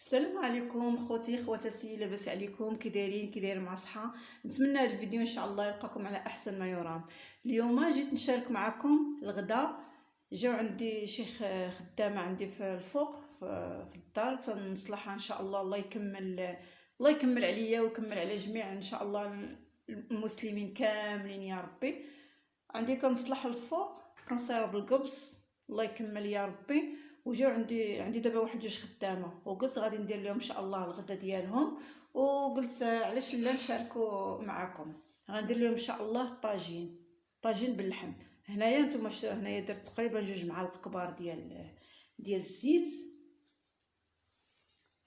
السلام عليكم خوتي خواتاتي، لاباس عليكم؟ كي دايرين مع صحه؟ نتمنى هذا الفيديو ان شاء الله يلقاكم على احسن ما يرام. اليوم جيت نشارك معكم الغداء. جاو عندي شي خدامه عندي في الفوق في الدار، تنصلحها ان شاء الله. الله يكمل عليا ويكمل على جميع ان شاء الله المسلمين كاملين يا ربي. عندي كنصلح الفوق، كنصايب القبص، الله يكمل يا ربي. وجاو عندي دابا واحد جوج خدامه، وقلت غادي ندير لهم ان شاء الله الغدا ديالهم. وقلت علاش لا نشاركو معكم. غندير لهم ان شاء الله طاجين باللحم. هنايا نتوما هنايا درت تقريبا 2 معالق كبار ديال الزيت.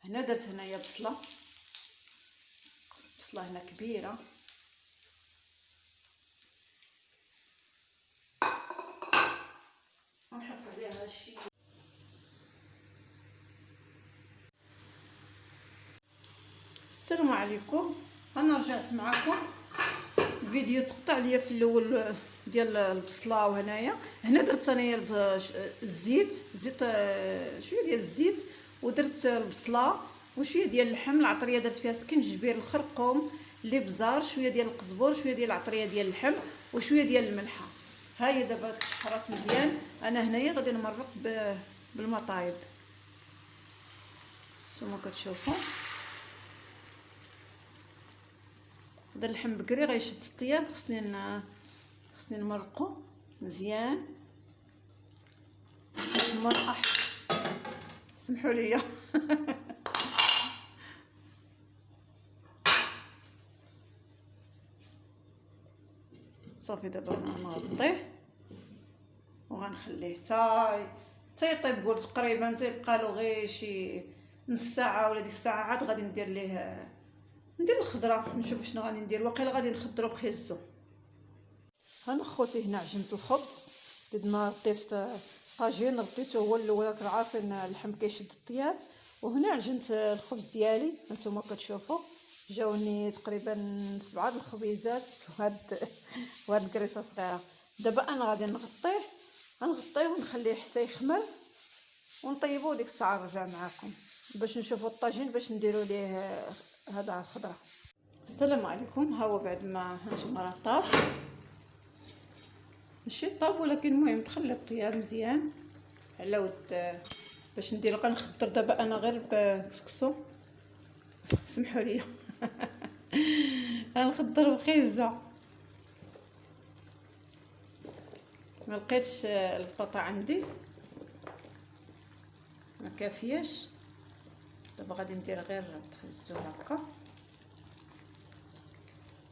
هنا درت هنايا بصله هنا كبيره، ونحط عليها شي السلام عليكم. انا رجعت معكم. الفيديو تقطع ليا في الاول ديال البصله، وهنايا درت انايا الزيت شويه ديال الزيت، ودرت البصله وشويه ديال اللحم. العطريه درت فيها سكنجبير، الخرقوم، الابزار، شويه ديال القزبر، شويه ديال العطريه ديال اللحم، وشويه ديال الملحه. ها هي دابا تشحرات مزيان. انا هنايا غادي نمرق بالمطايب نتوما كتشوفوا. هذا اللحم بكري غيشد الطياب، خصني نمرقو مزيان باش نمرقح. سمحوا لي. صافي دابا انا نغطيه وغنخليه تا يطيب. قلت تقريبا تيبقى له غير شي نص ساعه ولا ديك الساعه، عاد غادي ندير الخضره. نشوف شنو غادي ندير. واقيلا غادي نخضرو بخيزو. انا خوتي هنا عجنت الخبز، بدنا رديت طاجين رديته هو الاول. راكم عارفين اللحم كيشد الطياب. وهنا عجنت الخبز ديالي هانتوما كتشوفوا. جاوني تقريبا 7 الخبيزات وهاد الكريسه صغيره. دابا انا غادي نغطيه ونخليه حتى يخمر ونطيبوه. ديك الساعه نرجع معكم باش نشوفوا الطاجين باش نديروا ليه هذا الخضره. السلام عليكم. ها هو بعد ما هانتوما راه طاب، ماشي طاب ولكن المهم تخلي الطياب مزيان على ود باش ندير. غنخضر دابا انا غير بكسكسو، سمحوا لي. غنخضر بخيزه. ما لقيتش البطاطا عندي، ما كافياش. دابا غادي ندير غير خيزو هكا.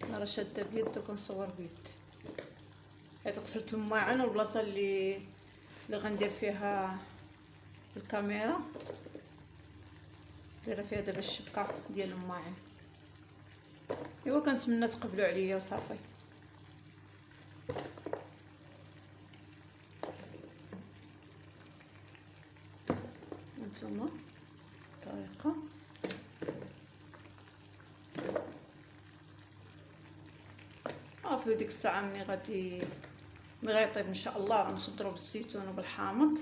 انا راه شاده بيد وكنصور بيد، حيت غسلت الماعن. والبلاصه اللي غندير فيها الكاميرا دايره فيها دابا الشبكه ديال الماعن. ايوا كنتمنى تقبلوا عليا وصافي. هانتوما الطريقه. في ديك الساعه ملي غيطيب ان شاء الله غنخضرو بالزيتون وبالحامض.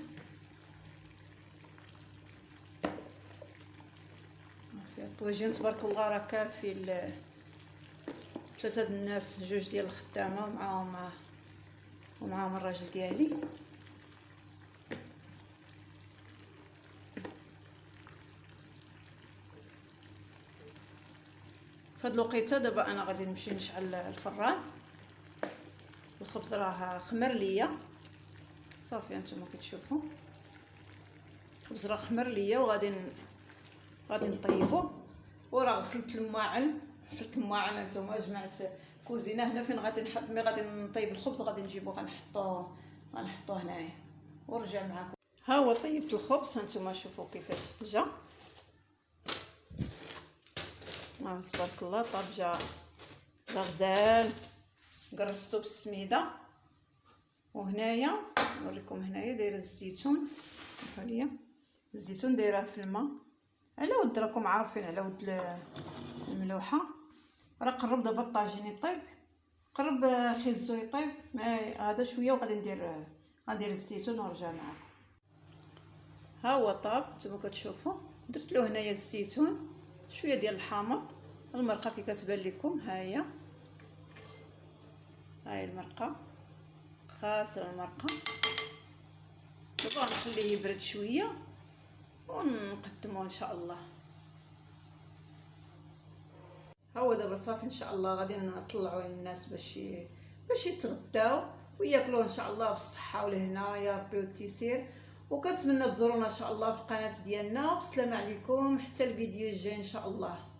فيها الطويجين تبارك الله راه كافي 3 الناس، 2 ديال الخدامه ومعاهم الراجل ديالي. فهاد الوقيته دابا انا غادي نمشي نشعل الفران. الخبز راه خمر ليا صافي، هانتوما كتشوفوا الخبز راه خمر ليا. وغادي نطيبو. وراه غسلت الماعن هانتوما. جمعت كوزينه هنا فين غادي نحط مي غادي نطيب الخبز. غادي نجيبو غنحطوه هنايا ونرجع معكم. ها هو طيبت الخبز هانتوما، شوفوا كيفاش جا. تبارك الله طاب جا غزال. قرصتو بالسميده. وهنايا نوريكم هنايا دايره الزيتون. سمحوا لي، الزيتون دايراه في الماء على ود، راكم عارفين على ود الملوحه. راه قرب دابا الطاجين يطيب، قرب خيزو يطيب. هذا شويه وغادي ندير الزيتون ونرجع معكم. ها هو طاب نتوما كتشوفوا درت له هنايا الزيتون، شويه ديال الحامض، المرقه كي كتبان لكم، ها هي المرقه، خاصه المرقه. دابا نخليه يبرد شويه ونقدموه ان شاء الله. ها هو دابا صافي ان شاء الله، غادي نطلعوه للناس باش يتغداو وياكلوه ان شاء الله بالصحه والهنا يا ربي والتيسير. وكنتمنى تزورونا ان شاء الله في القناه ديالنا، وبسلامه عليكم حتى الفيديو الجاي ان شاء الله.